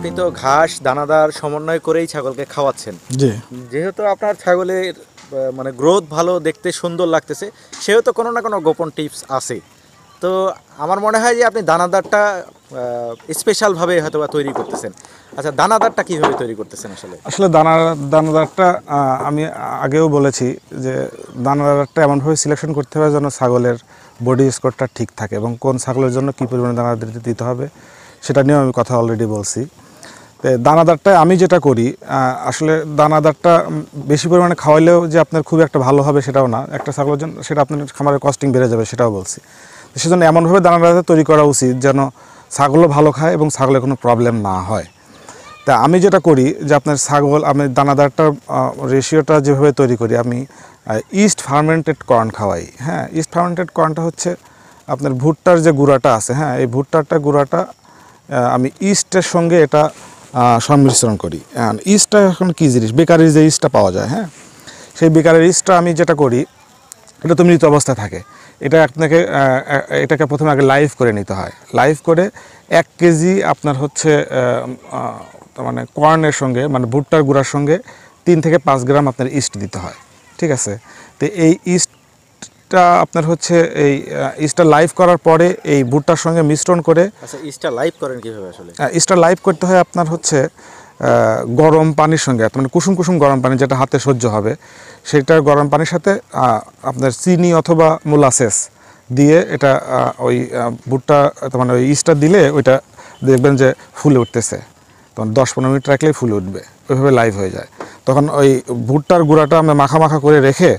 আপনি তো ঘাস দানাদার সমন্বয় করেই ছাগলকে খাওয়াচ্ছেন। জি। যেহেতু আপনার ছাগলের মানে গ্রোথ ভালো, দেখতে সুন্দর লাগতেছে, সেহেতু কোনো না কোনো গোপন টিপস আছে। তো আমার মনে হয় যে আপনি দানাদারটা স্পেশালভাবে হয়তো বা তৈরি করতেছেন। আচ্ছা, দানাদারটা কীভাবে তৈরি করতেছেন আসলে? আসলে দানাদারটা আমি আগেও বলেছি যে দানাদারটা এমনভাবে সিলেকশন করতে হবে যেন ছাগলের বডি স্কোরটা ঠিক থাকে এবং কোন ছাগলের জন্য কী পরিমাণে দানাদার দিতে হবে সেটা নিয়েও আমি কথা অলরেডি বলছি। তো দানাদারটা আমি যেটা করি, আসলে দানাদারটা বেশি পরিমাণে খাওয়াইলেও যে আপনার খুব একটা ভালো হবে সেটাও না, একটা ছাগলের জন্য সেটা আপনার খামারের কস্টিং বেড়ে যাবে সেটাও বলছি। সেজন্য এমনভাবে দানাদারটা তৈরি করা উচিত যেন ছাগলও ভালো খায় এবং ছাগলের কোনো প্রবলেম না হয়। তা আমি যেটা করি যে আপনার ছাগল, আমি দানাদারটার রেশিওটা যেভাবে তৈরি করি, আমি ইস্ট ফার্মেন্টেড কর্ন খাওয়াই। হ্যাঁ, ইস্ট ফার্মেন্টেড কর্নটা হচ্ছে আপনার ভুট্টার যে গুঁড়াটা আছে, হ্যাঁ, এই গুঁড়াটা আমি ইস্টের সঙ্গে এটা সংমিশ্রণ করি। ইস্টটা এখন কী জিনিস, বেকারির যে ইস্টটা পাওয়া যায়, হ্যাঁ, সেই বেকারির ইস্টটা আমি যেটা করি, এটা তো মৃত অবস্থায় থাকে। এটাকে প্রথমে আগে লাইভ করে নিতে হয়। লাইভ করে 1 কেজি আপনার হচ্ছে মানে কর্নের সঙ্গে, মানে ভুট্টার গুঁড়ার সঙ্গে 3 থেকে 5 গ্রাম আপনার ইস্ট দিতে হয়। ঠিক আছে? তো এই ইস্টটা আপনার হচ্ছে ইস্টটা লাইভ করার পরে এই ভুট্টার সঙ্গে মিশ্রণ করে। আচ্ছা, ইস্টটা লাইভ করেন কীভাবে আসলে? ইস্টটা লাইভ করতে হয় আপনার হচ্ছে গরম পানির সঙ্গে, মানে কুসুম কুসুম গরম পানি, যেটা হাতে সহ্য হবে, সেটা গরম পানির সাথে আপনার চিনি অথবা মোলাসেস দিয়ে এটা ওই ভুট্টা, মানে ওই ইস্টটা দিলে ওইটা দেখবেন যে ফুলে উঠতেছে। তখন 10-15 মিনিট রাখলেই ফুলে উঠবে, ওইভাবে লাইভ হয়ে যায়। তখন ওই ভুট্টার গুঁড়াটা আমরা মাখা মাখা করে রেখে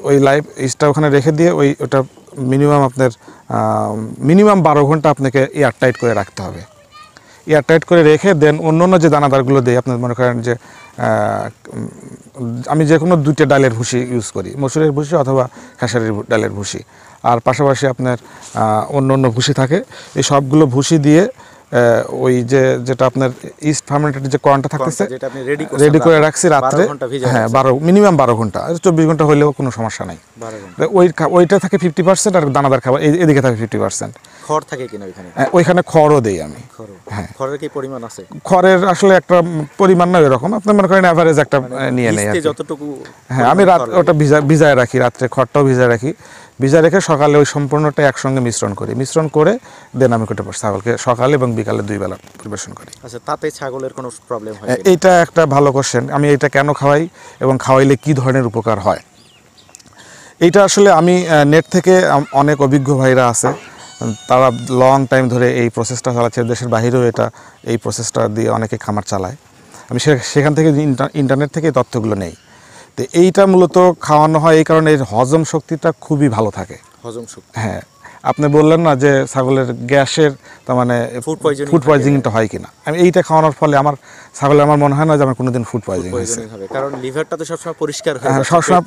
ওই লাইভ ইস্টটা ওখানে রেখে দিয়ে ওটা মিনিমাম 12 ঘন্টা আপনাকে এয়ার টাইট করে রাখতে হবে। এয়ার টাইট করে রেখে দেন অন্য যে দানাদারগুলো দিই, আপনার মনে করেন যে আমি যে কোনো 2টা ডালের ভুসি ইউজ করি, মসুরের ভুসি অথবা খেসারির ডালের ভুসি, আর পাশাপাশি আপনার অন্য ভুসি থাকে। এই সবগুলো ভুসি দিয়ে যেটা আপনার ইস্ট ফার্মেন্টেড যে কর্নটা থাকতেছে রেডি করে রাখছি রাত্রে। হ্যাঁ, মিনিমাম 12 ঘন্টা, 24 ঘন্টা হলেও কোনো সমস্যা নাই। ওইটা থাকে 50% আর দানাদার খাবার এদিকে থাকে 50%। খড় থাকে কিনা ওইখানে? ওইখানে খড়ও দেই আমি। হ্যাঁ, খড়ের কি পরিমাণ আছে? খড়ের আসলে একটা পরিমাণ না এরকম, আপনি মনে করেন অ্যাভারেজ একটা নিয়ে নেই যতটুকু। হ্যাঁ, আমি ওটা ভিজায় রাখি, রাত্রে খড়টাও ভিজায় রাখি। ভিজা রেখে সকালে ওই সম্পূর্ণটা একসঙ্গে মিশ্রণ করে দেন আমি ছাগলকে সকালে এবং বিকালে 2 বেলা পরিবেশন করি। আচ্ছা, তাতে ছাগলের কোনো প্রবলেম হয়? এইটা একটা ভালো কোশ্চেন। আমি এটা কেন খাওয়াই এবং খাওয়াইলে কি ধরনের উপকার হয়, এইটা আসলে আমি নেট থেকে অনেক অভিজ্ঞ ভাইরা আছে, তারা লং টাইম ধরে এই প্রসেসটা চালাচ্ছে, দেশের বাইরেও এই প্রসেসটা দিয়ে অনেকে খামার চালায়। আমি সেখান থেকে ইন্টারনেট থেকে এই তথ্যগুলো নেই। তো এইটা মূলত খাওয়ানো হয় এই কারণে এর হজম শক্তিটা খুবই ভালো থাকে। হজম শক্তি? হ্যাঁ, আপনি বললেন না যে ছাগলের গ্যাসের, তার মানে ফুড পয়জনিংটা হয় কিনা, আমি এইটা খাওয়ানোর ফলে আমার ছাগলের, আমার মনে হয় না যে আমার কোনোদিন ফুড পয়জনিং হয়েছে। কারণ লিভারটা তো সবসময় পরিষ্কার হয়। হ্যাঁ, সবসময়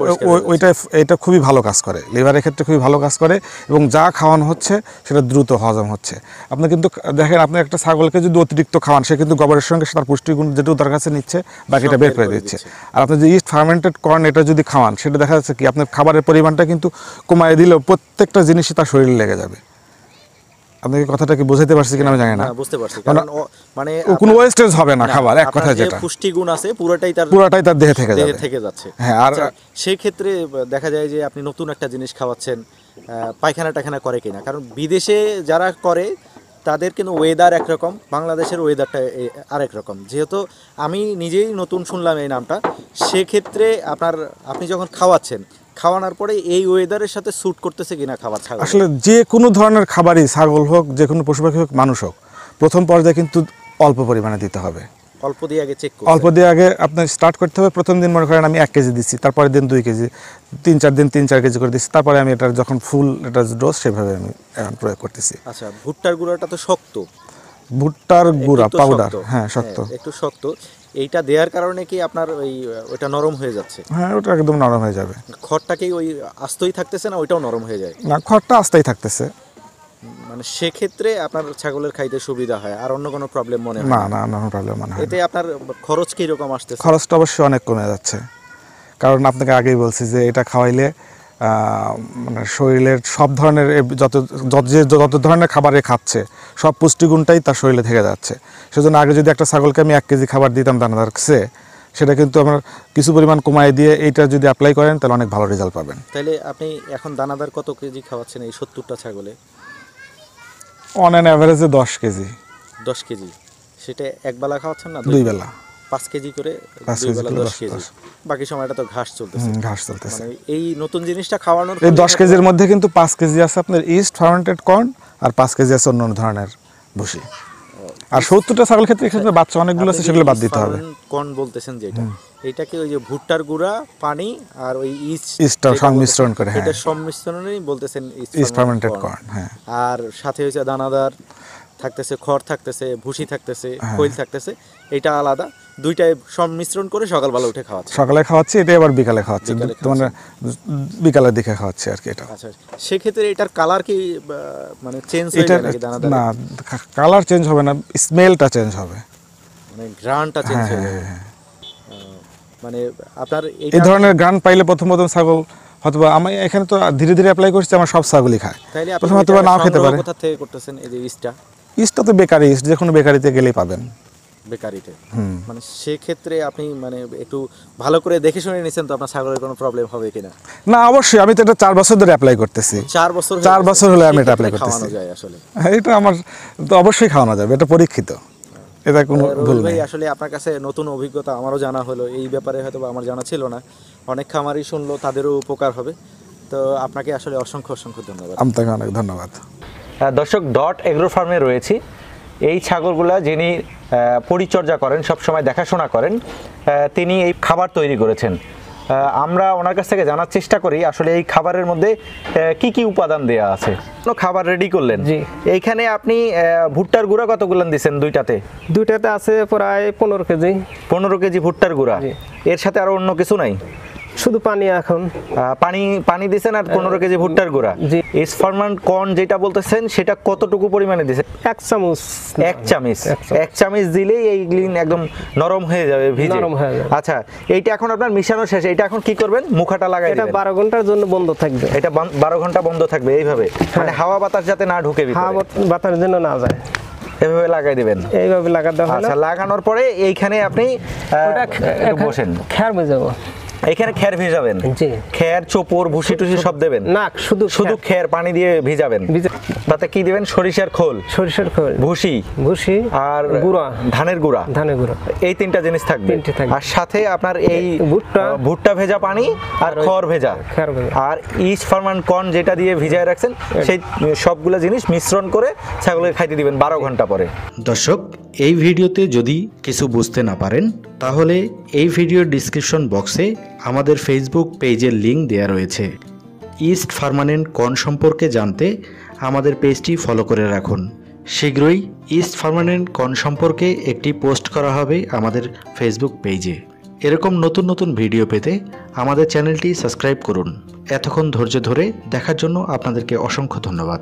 এটা খুবই ভালো কাজ করে, লিভারের ক্ষেত্রে খুবই ভালো কাজ করে এবং যা খাওয়ানো হচ্ছে সেটা দ্রুত হজম হচ্ছে। আপনি কিন্তু দেখেন, আপনি একটা ছাগলকে যদি অতিরিক্ত খাওয়ান, সে কিন্তু গোবরের সঙ্গে তার পুষ্টিগুণ যেটুকু তার কাছে নিচ্ছে বাকিটা বের করে দিচ্ছে। আর আপনি যে ইস্ট ফার্মেন্টেড কর্ন এটা যদি খাওয়ান, সেটা দেখা যাচ্ছে কি আপনার খাবারের পরিমাণটা কিন্তু কমায় দিলেও প্রত্যেকটা জিনিসই তার শরীরে লেগে যাবে। আপনাকে কথাটা কি বুঝাইতে পারছি কিনা আমি জানি না। বুঝতে পারছি, কারণ মানে কোনো ওয়েস্টেজ হবে না খাবার, এক কথায় যেটা পুষ্টিগুণ আছে পুরোটাই তার দেহে থেকে যাচ্ছে। হ্যাঁ, আর সেই ক্ষেত্রে দেখা যায় যে আপনি নতুন একটা জিনিস খাওয়াচ্ছেন, পায়খানা টায়খানা করে কিনা? কারণ বিদেশে যারা করে তাদের কিন্তু ওয়েদার একরকম, বাংলাদেশের ওয়েদারটা আরেক রকম। যেহেতু আমি নিজেই নতুন শুনলাম এই নামটা, সেক্ষেত্রে আপনি যখন খাওয়ানোর পরে এই ওয়েদারের সাথে স্যুট করতেছে কিনা খাবার? আসলে যে কোনো ধরনের খাবারই, ছাগল হোক, যে কোনো পশু পাখি হোক, মানুষ হোক, প্রথম পর্যায়ে কিন্তু অল্প পরিমাণে দিতে হবে। অল্প দিয়ে আগে আপনার স্টার্ট করতে হবে। প্রথম দিন মনে করেন আমি 1 কেজি দিচ্ছি, তারপরের দিন 2 কেজি, 3-4 দিন 3-4 কেজি করে দিচ্ছি, তারপরে আমি এটা যখন ফুল এটা ডোজ সেভাবে আমি প্রয়োগ করতেছি। আচ্ছা, ভুট্টার গুঁড়াটা তো শক্ত, ভুট্টার গুঁড়া পাউডার, হ্যাঁ শক্ত, একটু শক্ত। এইটা দেওয়ার কারণে কি আপনার ওইটা নরম হয়ে যাচ্ছে? হ্যাঁ, ওটা একদম নরম হয়ে যাবে। খড়টা কি ওই আস্তই থাকতেছে না ওইটাও নরম হয়ে যায়? না, খড়টা আস্তেই থাকতেছে। মানে সেক্ষেত্রে আপনার ছাগলের খাইতে সুবিধা হয়, আর অন্য কোনো প্রবলেম মনে হয় না? না, প্রবলেম মনে হয়। এতে আপনার খরচ কি রকম আসতেছে? খরচটা অবশ্যই অনেক কমে যাচ্ছে, কারণ আপনাকে আগেই বলছি যে এটা খাওয়াইলে মানে শরীরের সব ধরনের যত ধরনের খাবারে খাচ্ছে সব পুষ্টিগুণটাই তার শরীরে থেকে যাচ্ছে। সেজন্য আগে যদি একটা ছাগলকে আমি 1 কেজি খাবার দিতাম দানাদার কাছে, সেটা কিন্তু আমার কিছু পরিমাণ কমায় দিয়ে এইটা যদি অ্যাপ্লাই করেন তাহলে অনেক ভালো রেজাল্ট পাবেন। তাহলে আপনি এখন দানাদার কত কেজি খাওয়াচ্ছেন এই 70টা ছাগলে? অন অ্যান অ্যাভারেজে 10 কেজি। 10 কেজি, সেটা একবেলা খাওয়াচ্ছেন না 2 বেলা? 5 কেজি করে, 5 2 কেজি বেলা করে 10 কেজি। বাকি সময়টা তো ঘাস চলতেছে। ঘাস চলতেছে। মানে এই নতুন জিনিসটা খাওয়ানোর এই 10 কেজির মধ্যে কিন্তু 5 কেজি আছে আপনার ইস্ট ফার্মেন্টেড কর্ন আর 5 কেজি আছে অন্য ধরনের ভুসি। আর 70টা ছাগল ক্ষেত্রে এখানে বাচ্চা অনেকগুলো আছে, সেগুলো বাদ দিতে হবে। কর্ন বলতেছেন যেটা, এটাকে ওই যে ভুট্টার গুঁড়া, পানি আর ওই ইস্টটা সংমিশ্রণ করে, হ্যাঁ, এটা সংমিশ্রণেই বলতেছেন ইস্ট ফার্মেন্টেড কর্ন। হ্যাঁ, আর সাথে হচ্ছে দানাদার থাকতেছে, খড় থাকতেছে, ভুসি থাকতেছে, খৈল থাকতেছে, এটা আলাদা, দুইটাই সংমিশ্রণ করে সকালবেলা উঠে খাওয়াচ্ছে। সকালে খাওয়াচ্ছি, এটা আবার বিকালে খাওয়াচ্ছি, মানে বিকালের দিকে খাওয়াচ্ছি আর কি এটা। আচ্ছা, সেক্ষেত্রে এটার কালার কি মানে চেঞ্জ হয়ে যায় নাকি দানাদার? না, কালার চেঞ্জ হবে না, স্মেলটা চেঞ্জ হবে, মানে ঘ্রাণটা চেঞ্জ হয়ে যাবে। মানে আপনার এই ধরনের ঘ্রাণ পাইলে প্রথম ছাগল হয়তোবা আমি এখানে তো ধীরে ধীরে অ্যাপ্লাই করছি, আমার সব ছাগলই খায়। তাইলে আপনি প্রথমে হয়তোবা নাও খেতে পারে। কোথা থেকে করতেছেন এই যে ইস্টটা তো বেকারি ইস্ট, যে কোনো বেকারিতে গেলেই পাবেন, বেকারিতে। মানে সেক্ষেত্রে আপনি মানে একটু ভালো করে দেখে শুনে নিছেন তো আপনার ছাগলের কোনো প্রবলেম হবে কিনা? না, অবশ্যই, আমি তো এটা 4 বছর ধরে অ্যাপ্লাই করতেছি। 4 বছর হলে আমি এটা অ্যাপ্লাই করতেছি। খাওয়ানো যায় আসলে? এটা আমার তো অবশ্যই খাওয়ানো যাবে, এটা পরীক্ষিত, এটা কোনো ভুল ভাই নেই। আসলে আপনার কাছে নতুন অভিজ্ঞতা, আমারও জানা হলো এই ব্যাপারে, হয়তো আমার জানা ছিল না। অনেক খামারই শুনলো, তাদেরও উপকার হবে। তো আপনাকে আসলে অসংখ্য ধন্যবাদ। আপনাকে অনেক ধন্যবাদ। দর্শক, ডট এগ্রো ফার্মে রয়েছি। এই ছাগলগুলা যিনি পরিচর্যা করেন, সবসময় দেখাশোনা করেন, তিনি এই খাবার তৈরি করেছেন। আমরা ওনার কাছ থেকে জানার চেষ্টা করি আসলে এই খাবারের মধ্যে কি কি উপাদান দেয়া আছে। খাবার রেডি করলেন, এইখানে আপনি ভুট্টার গুঁড়া কতগুলো দিচ্ছেন? দুইটাতে আছে প্রায় 15 কেজি। 15 কেজি ভুট্টার গুঁড়া, এর সাথে আরো অন্য কিছু নাই? শুধু পানি। এখন পানি দিছেন আর 15 কেজি ভুট্টার গুঁড়া। ইস্ট ফার্মেন্ট কর্ন যেটা বলতেছেন সেটা কতটুকু পরিমাণে দিছেন? 1 চামচ। 1 চামচ দিলেই এই গ্লিন একদম নরম হয়ে যাবে, ভিজে। আচ্ছা, এইটা এখন আপনার মিশানো শেষ, এটা এখন কি করবেন? মুখাটা লাগাই দিবেন। এটা 12 ঘন্টার জন্য বন্ধ থাকবে। এটা 12 ঘন্টা বন্ধ থাকবে এইভাবে, মানে হাওয়া বাতাস যাতে না ঢুকে ভিতরে, হাওয়া বাতাস যেন না যায়, এভাবে লাগাই দিবেন। এইভাবে লাগাতে হবে। আচ্ছা, লাগানোর পরে এইখানে আপনি বসেন, খের ভেজাবো। এখানে খের ভিজাবেন? খের, চোপর, ভুসি টুসি সব দেবেন না? শুধু খের পানি দিয়ে ভিজাবেন। তাতে কি দিবেন? সরিষার খোল, ভুসি আর গুঁড়া, ধানের গুঁড়া। এই 3টা জিনিস থাকবে। আর সাথে আপনার এই ভুট্টা ভেজা পানি আর খড় ভেজা, আর ইস্ট ফার্মেন্ট কর্ন যেটা দিয়ে ভিজায় রাখছেন, সেই সবগুলো জিনিস মিশ্রণ করে ছাগলের খাইতে দিবেন 12 ঘন্টা পরে। দর্শক, এই ভিডিওতে যদি কিছু বুঝতে না পারেন তাহলে এই ভিডিওর ডিসক্রিপশন বক্সে আমাদের ফেসবুক পেজের লিংক দেওয়া রয়েছে। ইস্ট ফার্মানেন্ট কর্ন সম্পর্কে জানতে আমাদের পেজটি ফলো করে রাখুন। শীঘ্রই ইস্ট ফার্মানেন্ট কর্ন সম্পর্কে একটি পোস্ট করা হবে আমাদের ফেসবুক পেজে। এরকম নতুন নতুন ভিডিও পেতে আমাদের চ্যানেলটি সাবস্ক্রাইব করুন। এতক্ষণ ধৈর্য ধরে দেখার জন্য আপনাদেরকে অসংখ্য ধন্যবাদ।